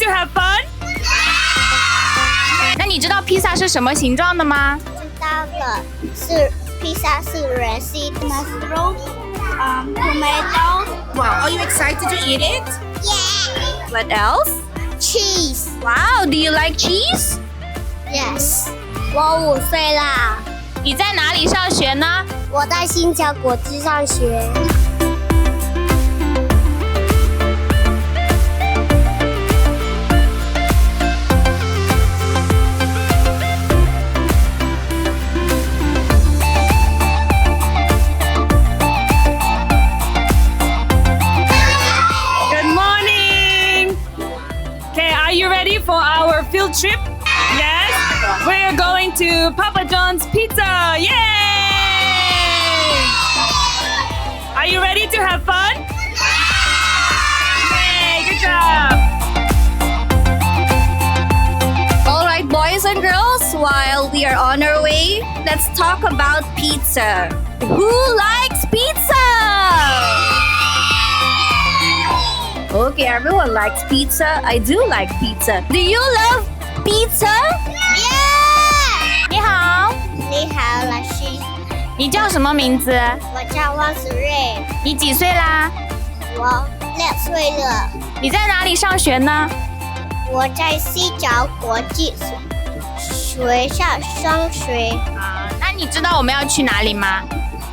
to have fun? 那你知道披萨是什么形状的吗？知道了，是披萨是人形的 mushroom, tomato. Wow, are you excited to eat it? Yeah. What else? Cheese. Wow, do you like cheese? Yes. 我5岁啦。你在哪里上学呢？我在新疆国际上学。For our field trip? Yes? We're going to Papa John's Pizza! Yay! Are you ready to have fun? Yay! Good job! Alright, boys and girls, while we are on our way, let's talk about pizza. Who likes pizza? Okay, everyone likes pizza. I do like pizza. Do you love pizza? Yeah. 你好，你好，老师。你叫什么名字？我叫汪子睿。你几岁啦？我6岁了。你在哪里上学呢？我在西角国际学校上学。啊，那你知道我们要去哪里吗？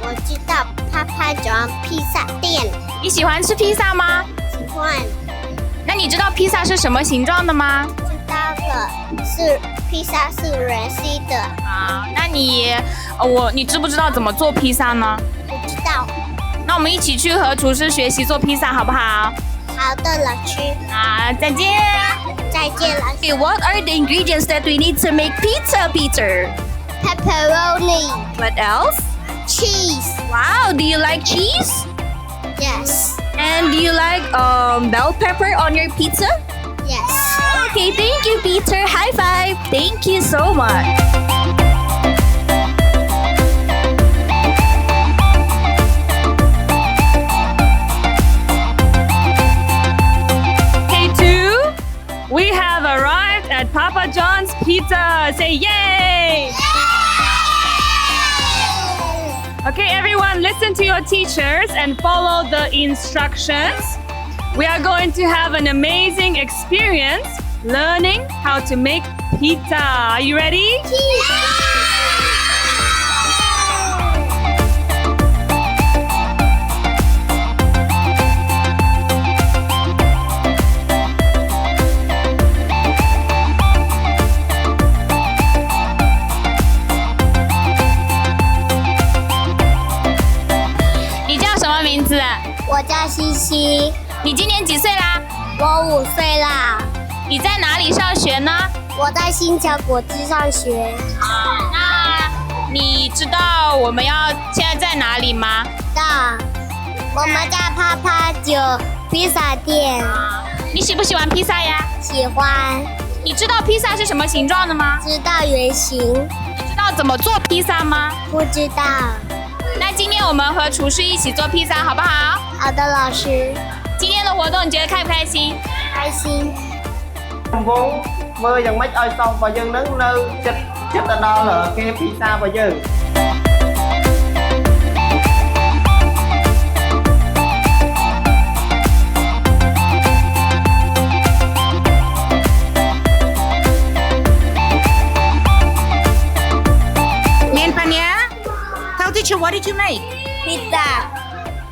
我知道Papa John 披萨店。你喜欢吃披萨吗？喜欢。那你知道披萨是什么形状的吗？知道了，是披萨是人形的。啊，那你知不知道怎么做披萨呢？不知道。那我们一起去和厨师学习做披萨好不好？好的，老师。啊，再见。再见，老师。Okay, what are the ingredients that we need to make pizza, Peter? Pepperoni. What else? Cheese. Wow, do you like cheese? Yes. And do you like bell pepper on your pizza? Yes. Okay, thank you, Peter. High five. Thank you so much. K2, we have arrived at Papa John's Pizza. Say yay! Okay, everyone, listen to your teachers and follow the instructions. We are going to have an amazing experience learning how to make pizza. Are you ready? Yeah. 我叫西西。你今年几岁啦？我5岁啦。你在哪里上学呢？我在新疆国际上学。那你知道我们要现在在哪里吗？知道。我们在Papa John披萨店。你喜不喜欢披萨呀？喜欢。你知道披萨是什么形状的吗？知道圆形。你知道怎么做披萨吗？不知道。那今天我们和厨师一起做披薩，好不好？好的，老師。今天的活動你覺得開唔開心？開心。វងមើលយ៉ាងម៉េចឲ្យសោះរបស់យើងនឹងនៅចិត្តទៅដល់គេភាសារបស់យើង Teacher, what did you make? Pizza.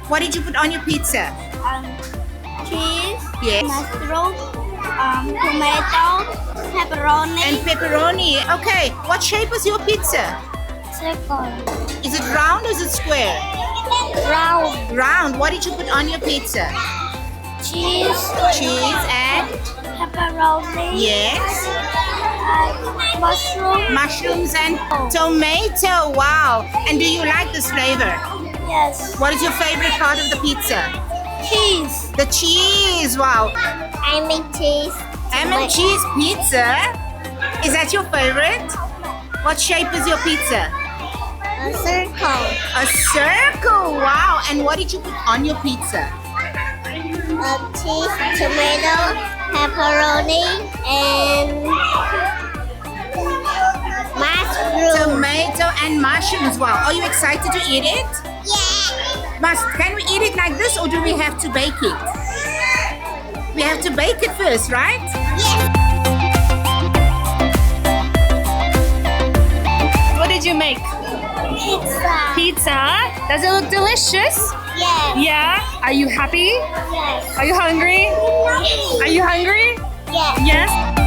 What did you put on your pizza? Cheese. Yes. Mushroom. Tomato. Pepperoni. And pepperoni. Okay. What shape is your pizza? Circle. Is it round or is it square? Round. Round. What did you put on your pizza? Cheese. Cheese and? Pepperoni. Yes. Mushroom. Mushrooms and tomato. Wow. And do you like this flavor? Yes. What is your favorite part of the pizza? Cheese. The cheese. Wow. I mean cheese. And cheese pizza. Is that your favorite? What shape is your pizza? A circle. A circle. Wow. And what did you put on your pizza? Cheese, tomato, pepperoni. macaroni and mushroom. Tomato and mushroom as well. Are you excited to eat it? Yeah. Can we eat it like this or do we have to bake it? We have to bake it first, right? Yes. What did you make? Pizza. Pizza. Does it look delicious? Yes. Yeah. Are you happy? Yes. Are you hungry? Are you hungry? Yes. Yes.